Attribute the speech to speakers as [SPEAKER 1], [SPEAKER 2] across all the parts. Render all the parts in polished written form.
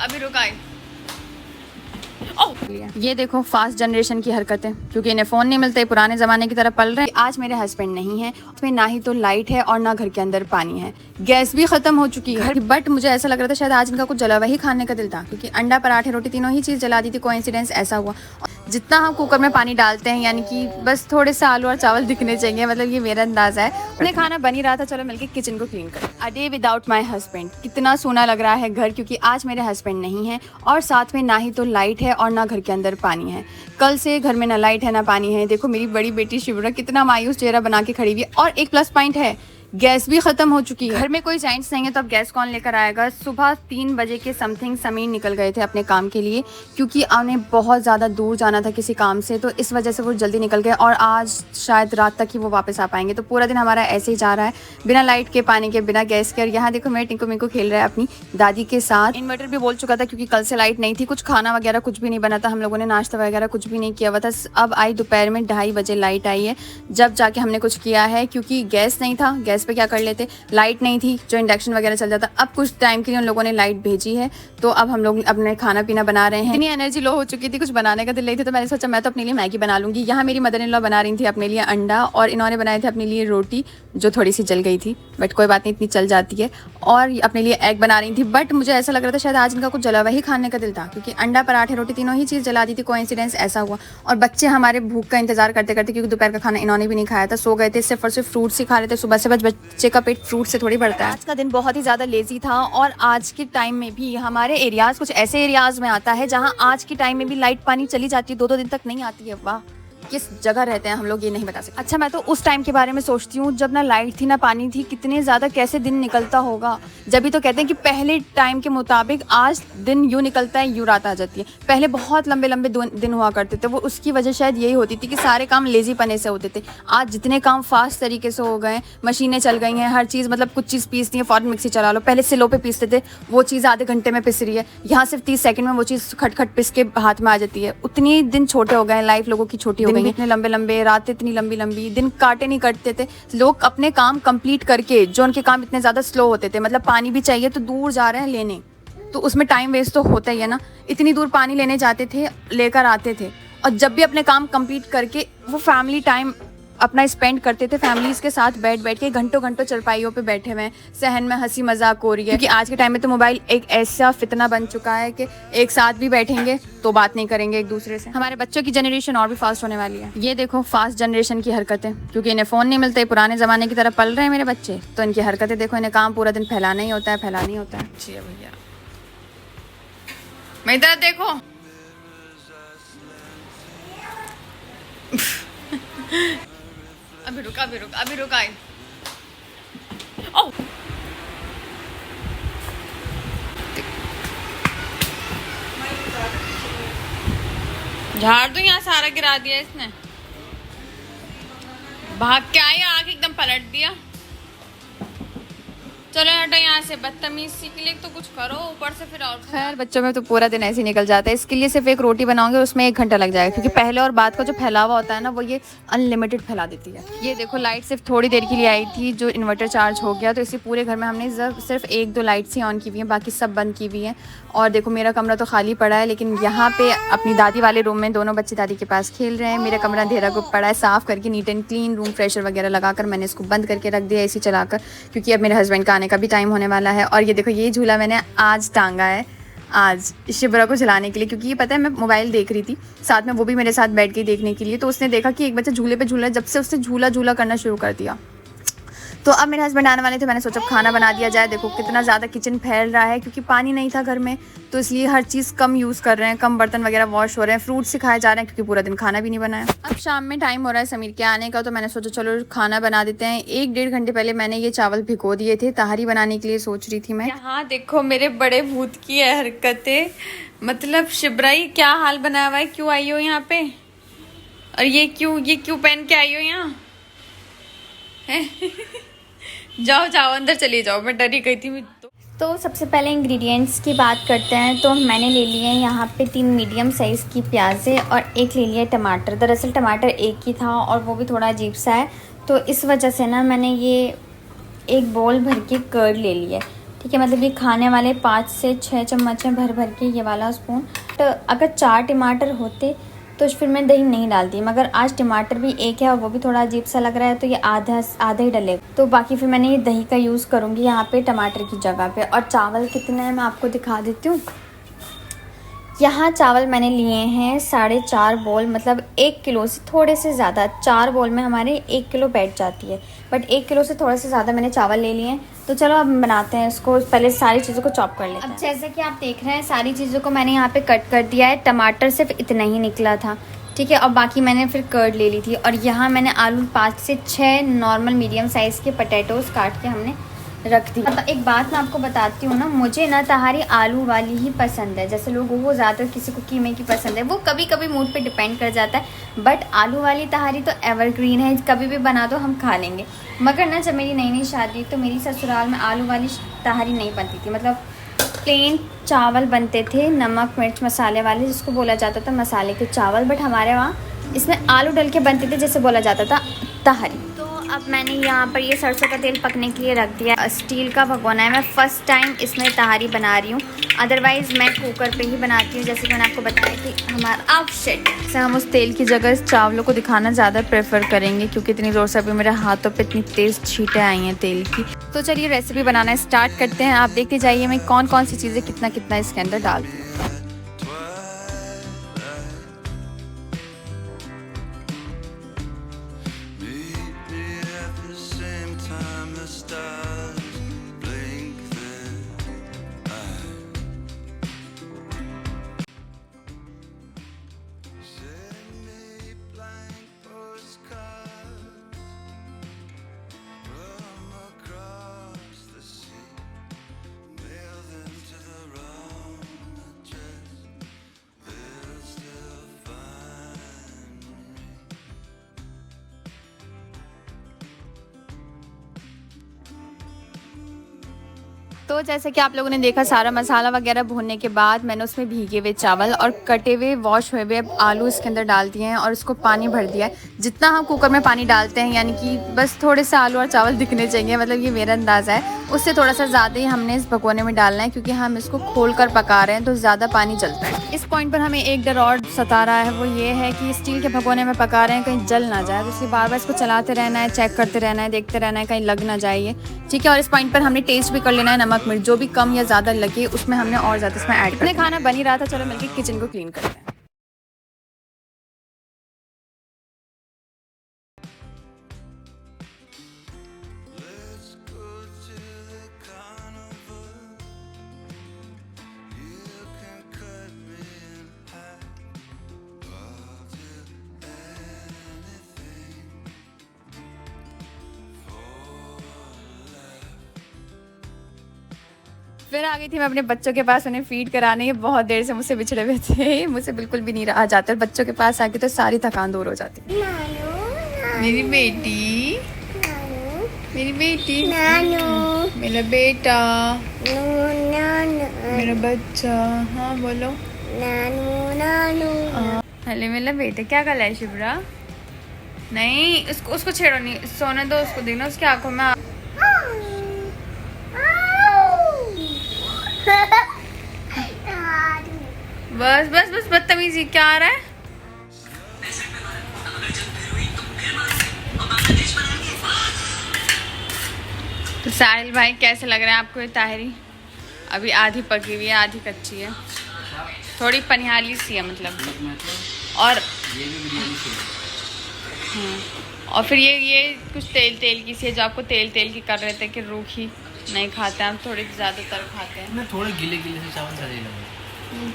[SPEAKER 1] अभी रुकाई। ये देखो फास्ट जनरेशन की हरकतें, क्योंकि इन्हें फ़ोन नहीं मिलते, पुराने ज़माने की तरह पल रहे हैं। आज मेरे हस्बैंड नहीं है, उसमें ना ही तो लाइट है और ना घर के अंदर पानी है, गैस भी ख़त्म हो चुकी है। बट मुझे ऐसा लग रहा था शायद आज इनका कुछ जला हुआ ही खाने का दिल था, क्योंकि अंडा पराठे रोटी तीनों ही चीज़ जला दी थी। कोइंसिडेंस ऐसा हुआ। जितना हम कुकर में पानी डालते हैं, यानी कि बस थोड़े से आलू और चावल दिखने चाहिए, मतलब ये मेरा अंदाज़ा है। उन्हें खाना बन ही रहा था, चलो मिलके किचन को क्लीन करें। A day without my husband. कितना सोना लग रहा है घर, क्योंकि आज मेरे हस्बैंड नहीं है और साथ में ना ही तो लाइट है और ना घर के अंदर पानी है। कल से घर में ना लाइट है ना पानी है। देखो मेरी बड़ी बेटी शिवरा कितना मायूस चेहरा बना के खड़ी हुई है। और एक प्लस पॉइंट है, गैस भी खत्म हो चुकी है। घर में कोई जेंट्स नहीं है तो अब गैस कौन लेकर आएगा। सुबह 3 बजे के समथिंग समीर निकल गए थे अपने काम के लिए, क्योंकि उन्हें बहुत ज़्यादा दूर जाना था किसी काम से, तो इस वजह से वो जल्दी निकल गए और आज शायद रात तक ही वो वापस आ पाएंगे। तो पूरा दिन हमारा ऐसे ही जा रहा है, बिना लाइट के, पानी के, बिना गैस के। और यहाँ देखो मेरे टिंकू मिंकू खेल रहा है अपनी दादी के साथ। इन्वर्टर भी बोल चुका था, क्योंकि कल से लाइट नहीं थी, कुछ खाना वगैरह कुछ भी नहीं बना था, हम लोगों ने नाश्ता वगैरह कुछ भी नहीं किया हुआ था। अब आई दोपहर में 2:30 बजे लाइट आई है, जब जाके हमने कुछ किया है, क्योंकि गैस नहीं था। गैस पे क्या कर लेते, लाइट नहीं थी, जो इंडक्शन वगैरह चल जाता। अब कुछ टाइम के लिए उन लोगों ने लाइट भेजी है, तो अब हम लोग अपने खाना पीना बना रहे हैं। इतनी एनर्जी लो हो चुकी थी, कुछ बनाने का दिल नहीं था, तो मैंने सोचा मैं तो अपने लिए मैगी बना लूँगी। यहाँ मेरी मदर इन लॉ बना रही थी अपने लिए अंडा, और इन्होंने बनाए थे अपने लिए रोटी, जो थोड़ी सी जल गई थी, बट कोई बात नहीं, इतनी चल जाती है। और अपने लिए एग बना रही थी, बट मुझे ऐसा लग रहा था शायद आज इनका कुछ जला हुआ ही खाने का दिल था, क्योंकि अंडा पराठे रोटी तीनों ही चीज़ जला दी थी। कोइंसिडेंस ऐसा हुआ। और बच्चे हमारे भूख का इंतजार करते करते, क्योंकि दोपहर का खाना इन्होंने भी नहीं खाया था, सो गए थे, सिर्फ और सिर्फ फ्रूट्स ही खा रहे थे। सुबह से बच्चे का पेट फ्रूट से थोड़ी बढ़ता है। आज का दिन बहुत ही ज़्यादा लेजी था, और आज के टाइम में भी हमारे एरियाज़ कुछ ऐसे एरियाज़ में आता है जहाँ आज के टाइम में भी लाइट पानी चली जाती है, 2-2 दिन तक नहीं आती है। वाह, किस जगह रहते हैं हम लोग ये नहीं बता सकते। अच्छा, मैं तो उस टाइम के बारे में सोचती हूँ जब ना लाइट थी ना पानी थी, कितने ज़्यादा कैसे दिन निकलता होगा। जब भी तो कहते हैं कि पहले टाइम के मुताबिक आज दिन यूँ निकलता है, यूँ रात आ जाती है। पहले बहुत लंबे लंबे दिन हुआ करते थे, वो उसकी वजह शायद यही होती थी कि सारे काम लेजी पने से होते थे। आज जितने काम फास्ट तरीके से हो गए, मशीनें चल गई हैं, हर चीज़, मतलब कुछ चीज़ पीसती है फ़ौरन मिक्सी चला लो। पहले सिलो पे पीसते थे, वो चीज़ आधे घंटे में पिस रही है, यहाँ सिर्फ 30 सेकंड में वो चीज़ खट पिस के हाथ में आ जाती है। उतनी दिन छोटे हो गए, लाइफ लोगों की छोटी हो गई है। इतने लंबे लंबे, रातें इतनी लंबी लंबी, दिन काटे नहीं कटते थे। लोग अपने काम कंप्लीट करके, जो उनके काम इतने ज़्यादा स्लो होते थे, मतलब पानी भी चाहिए तो दूर जा रहे हैं लेने, तो उसमें टाइम वेस्ट तो होता ही है ना। इतनी दूर पानी लेने जाते थे, लेकर आते थे, और जब भी अपने काम कंप्लीट करके वो फैमिली टाइम अपना स्पेंड करते थे फैमिलीज़ के साथ, बैठ के घंटों घंटों चरपाइयों पे बैठे हुए हैं, सहन में हंसी मजाक हो रही है। क्योंकि आज के टाइम में तो मोबाइल एक ऐसा फितना बन चुका है कि एक साथ भी बैठेंगे तो बात नहीं करेंगे एक दूसरे से। हमारे बच्चों की जनरेशन और भी फास्ट होने वाली है। ये देखो फास्ट जनरेशन की हरकतें, क्योंकि इन्हें फ़ोन नहीं मिलते, पुराने ज़माने की तरह पल रहे हैं मेरे बच्चे, तो इनकी हरकतें देखो। इन्हें काम पूरा दिन फैलाना ही होता है, फैलाना ही होता है। जी भैया, मैं इधर देखो। अभी रुक आई। झाड़ दो, यहाँ सारा गिरा दिया इसने। भाग के आई, आके एकदम पलट दिया। चलो हटो यहाँ से, बदतमीजी के लिए तो कुछ करो, ऊपर से फिर और। खैर बच्चों में तो पूरा दिन ऐसे ही निकल जाता है। इसके लिए सिर्फ एक रोटी बनाओगे, उसमें 1 घंटा लग जाएगा, क्योंकि पहले और बाद का जो फैलावा होता है ना, वो ये अनलिमिटेड फैला देती है। ये देखो लाइट सिर्फ थोड़ी देर के लिए आई थी, जो इन्वर्टर चार्ज हो गया, तो इसी पूरे घर में हमने सिर्फ 1-2 लाइट्स ही ऑन की हुई हैं, बाकी सब बंद की हुई हैं। और देखो मेरा कमरा तो खाली पड़ा है, लेकिन यहाँ पे अपनी दादी वाले रूम में दोनों बच्चे दादी के पास खेल रहे हैं। मेरा कमरा अंधेरा गुप पड़ा है, साफ़ करके neat and clean, room fresher वगैरह लगाकर मैंने इसको बंद करके रख दिया, एसी चलाकर, क्योंकि अब मेरे हस्बैंड का आने का भी टाइम होने वाला है। और ये देखो ये झूला मैंने आज टांगा है, आज शिबरा को झुलाने के लिए, क्योंकि ये पता है मैं मोबाइल देख रही थी, साथ में वो भी मेरे साथ बैठ गई देखने के लिए। तो उसने देखा कि एक बच्चा झूले पे झूल रहा है, जब से उसने झूला करना शुरू कर दिया। तो अब मेरे हस्बैंड आने वाले थे, मैंने सोचा खाना बना दिया जाए। देखो कितना ज़्यादा किचन फैल रहा है, क्योंकि पानी नहीं था घर में, तो इसलिए हर चीज़ कम यूज़ कर रहे हैं, कम बर्तन वगैरह वॉश हो रहे हैं, फ्रूट सिखाए जा रहे हैं, क्योंकि पूरा दिन खाना भी नहीं बनाया। अब शाम में टाइम हो रहा है समीर के आने का, तो मैंने सोचा चलो खाना बना देते हैं। 1-1.5 घंटे पहले मैंने ये चावल भिगो दिए थे, तहारी बनाने के लिए सोच रही थी मैं। यहाँ देखो मेरे बड़े भूत की हरकतें, मतलब शिबराई क्या हाल बनाया हुआ है, क्यों आई हो यहाँ पे, और ये क्यों पहन के आई हो यहाँ। जाओ अंदर चली जाओ, मैं डरी गई थी।
[SPEAKER 2] तो सबसे पहले इंग्रेडिएंट्स की बात करते हैं। तो मैंने ले लिए हैं यहाँ पे 3 मीडियम साइज़ की प्याज़ें और 1 ले लिया टमाटर। दरअसल टमाटर एक ही था और वो भी थोड़ा अजीब सा है, तो इस वजह से ना मैंने ये 1 बोल भर के कर्ड ले लिया। ठीक है, मतलब ये खाने वाले 5 से 6 चम्मच हैं भर भर के, ये वाला स्पून। तो अगर 4 टमाटर होते तो फिर मैं दही नहीं डालती, मगर आज टमाटर भी एक है और वो भी थोड़ा अजीब सा लग रहा है, तो ये आधा ही डलेगा। तो बाकी फिर मैंने ये दही का यूज़ करूँगी यहाँ पे टमाटर की जगह पे। और चावल कितने हैं मैं आपको दिखा देती हूँ। यहाँ चावल मैंने लिए हैं 4.5 बोल, मतलब 1 किलो से थोड़े से ज़्यादा। 4 बोल में हमारे 1 किलो बैठ जाती है, बट 1 किलो से थोड़ा से ज़्यादा मैंने चावल ले लिए हैं। तो चलो अब बनाते हैं इसको। पहले सारी चीज़ों को चॉप कर लेते हैं। अब जैसे कि आप देख रहे हैं सारी चीज़ों को मैंने यहाँ पे कट कर दिया है। टमाटर सिर्फ इतना ही निकला था, ठीक है, और बाकी मैंने फिर कर्ड ले ली थी। और यहाँ मैंने आलू 5 से 6 नॉर्मल मीडियम साइज़ के पोटैटोज़ काट के हमने रख दी। मतलब एक बात मैं आपको बताती हूँ ना, मुझे ना तहारी आलू वाली ही पसंद है। जैसे लोगों को ज़्यादातर किसी को कीमे की पसंद है, वो कभी कभी मूड पे डिपेंड कर जाता है। बट आलू वाली तहारी तो एवरग्रीन है, कभी भी बना दो हम खा लेंगे। मगर ना जब मेरी नई शादी तो मेरी ससुराल में आलू वाली तहारी नहीं बनती थी। मतलब प्लेन चावल बनते थे, नमक मिर्च मसाले वाले, जिसको बोला जाता था मसाले के चावल। बट हमारे वहाँ इसमें आलू डल के बनते थे, जैसे बोला जाता था तहारी। अब मैंने यहाँ पर ये सरसों का तेल पकने के लिए रख दिया। स्टील का भगोना है, मैं फ़र्स्ट टाइम इसमें तहारी बना रही हूँ। अदरवाइज़ मैं कुकर पे ही बनाती हूँ, जैसे कि मैंने आपको बताया कि हमारा से हम उस तेल की जगह इस चावलों को दिखाना ज़्यादा प्रेफर करेंगे, क्योंकि इतनी ज़ोर से अभी मेरे हाथों पे इतनी तेज़ छींटें आई हैं तेल की। तो चलिए रेसिपी बनाना स्टार्ट करते हैं। आप देखते जाइए मैं कौन कौन सी चीज़ें कितना कितना इसके अंदर डालती हूँ। तो जैसे कि आप लोगों ने देखा सारा मसाला वगैरह भूनने के बाद मैंने उसमें भीगे हुए चावल और कटे हुए वॉश हुए हुए आलू इसके अंदर डाल दिए हैं और इसको पानी भर दिया है। जितना हम कुकर में पानी डालते हैं, यानी कि बस थोड़े से आलू और चावल दिखने चाहिए, मतलब ये मेरा अंदाज़ा है, उससे थोड़ा सा ज़्यादा ही हमने इस भगोने में डालना है, क्योंकि हम इसको खोल कर पका रहे हैं तो ज़्यादा पानी जलता है। इस पॉइंट पर हमें एक डर और सता रहा है, वो ये है कि स्टील के भगोने में पका रहे हैं कहीं जल ना जाए, तो इसलिए बार बार इसको चलाते रहना है, चेक करते रहना है, देखते रहना है कहीं लग ना जाए, ठीक है। और इस पॉइंट पर हमने टेस्ट भी कर लेना है, नमक मिर्च जो भी कम या ज़्यादा लगे उसमें हमने और ज़्यादा इसमें ऐड करना है। खाना बन ही रहा था, चलो मिलकर किचन को क्लीन करते हैं। फिर आ गई थी मैं अपने बच्चों के पास उन्हें फीड कराने। ये बहुत देर से मुझसे बिछड़े हुए थे, मुझसे बिल्कुल भी नहीं रहा जाता। बच्चों के पास आके तो सारी थकान दूर हो जाती। मेरी बेटी, मेरी बेटी, मेरा बेटा, मेरा बच्चा, हाँ बोलो। हेलो मेरा बेटा, क्या कर रहा है शिवरा? नहीं उसको छेड़ो नहीं, सोने दो उसको, देखना उसकी आंखों में बस बस बस बदतमीजी क्या आ रहा है? तो साहिल भाई कैसे लग रहा है आपको ये ताहिरी? अभी आधी पकी हुई है आधी कच्ची है, थोड़ी पनिहाली सी है मतलब। और और फिर ये कुछ तेल की सी है, जो आपको तेल की कर रहे थे कि रूखी नहीं खाते हैं, हम थोड़े ज़्यादातर खाते हैं।
[SPEAKER 3] थोड़े गीले से चावल सही लगते,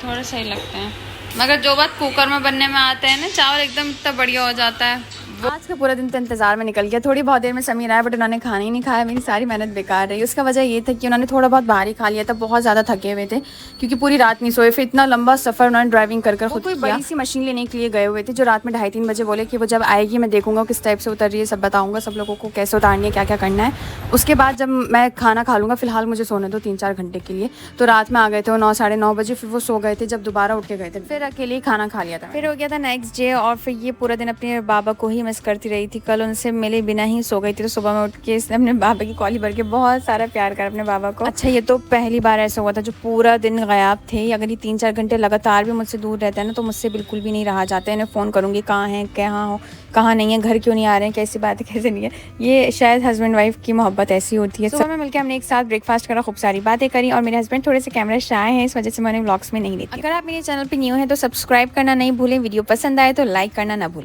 [SPEAKER 1] थोड़े सही लगते हैं, मगर जो बात कुकर में बनने में आते हैं ना, चावल एकदम इतना बढ़िया हो जाता है। आज का पूरा दिन तो इंतजार में निकल गया। थोड़ी बहुत देर में समीर आया, बट उन्होंने खाना ही नहीं खाया, मेरी सारी मेहनत बेकार रही। उसका वजह ये था कि उन्होंने थोड़ा बहुत बाहर ही खा लिया था, बहुत ज़्यादा थके हुए थे क्योंकि पूरी रात नहीं सोए। फिर इतना लंबा सफ़र उन्होंने ड्राइविंग कर खुद कोई बड़ी सी मशीन लेने के लिए गए हुए थे, जो रात में 2:30-3 बजे बोले कि वो जब आएगी मैं देखूंगा किस टाइप से उतर रही है, सब बताऊँगा सब लोगों को कैसे उतारनी है, क्या क्या करना है। उसके बाद जब मैं खाना खा लूँगा, फिलहाल मुझे सोने दो 3-4 घंटे के लिए। तो रात में आ गए थे वो 9-9:30 बजे, फिर वो सो गए थे। जब दोबारा उठ के गए थे फिर अकेले ही खाना खा लिया था। फिर हो गया था नेक्स्ट डे, और फिर ये पूरा दिन अपने बाबा को ही मैं मिस करती रही थी। कल उनसे मिले बिना ही सो गई थी, तो सुबह में उठ के इसने अपने बाबा की कॉली भर के बहुत सारा प्यार करा अपने बाबा को। अच्छा, ये तो पहली बार ऐसा हुआ था जो पूरा दिन गायब थे। अगर ये 3-4 घंटे लगातार भी मुझसे दूर रहता है ना, तो मुझसे बिल्कुल भी नहीं रहा जाता है। इन्हें फ़ोन करूँगी, कहाँ हैं, कहाँ हो, कहाँ नहीं है, घर क्यों नहीं आ रहे हैं, कैसी बात है, कैसे नहीं है। ये शायद हस्बैंड वाइफ की मोहब्बत ऐसी होती है। सुबह में मिलकर हमने एक साथ ब्रेकफास्ट करा, खूब सारी बातें करी, और मेरे हस्बैंड थोड़े से कैमरा शाय हैं, इस वजह से मैंने व्लॉग्स में नहीं लेती। अगर आप मेरे चैनल पर न्यू हैं तो सब्सक्राइब करना नहीं भूलें, वीडियो पसंद आए तो लाइक करना ना भूलें।